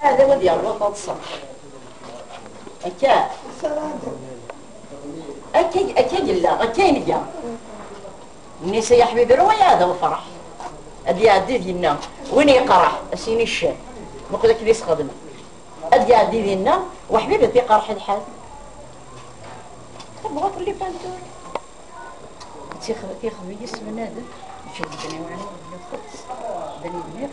هذا ودي الوطن صح أكا لا أكاين جا النساء يا حبيبي رواية هذا وفرح أدي عدي دينا وين يقرح أسيني الشام نقول لك ليس خدمة أدي عدي دينا وحبيبي في قرح الحال طب غطر لي بانتور تيخذ يسمى نادر نشوف بني وعلي بني دمير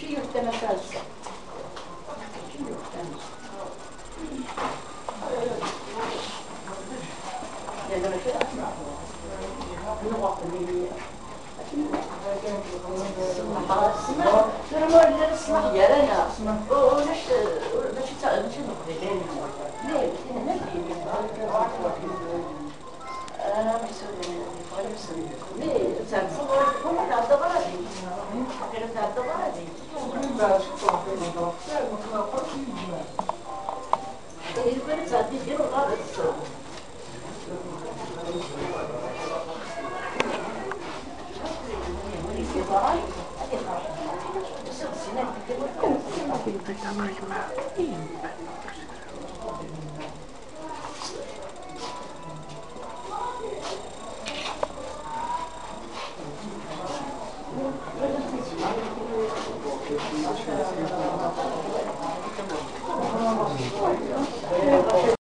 شو يختمسال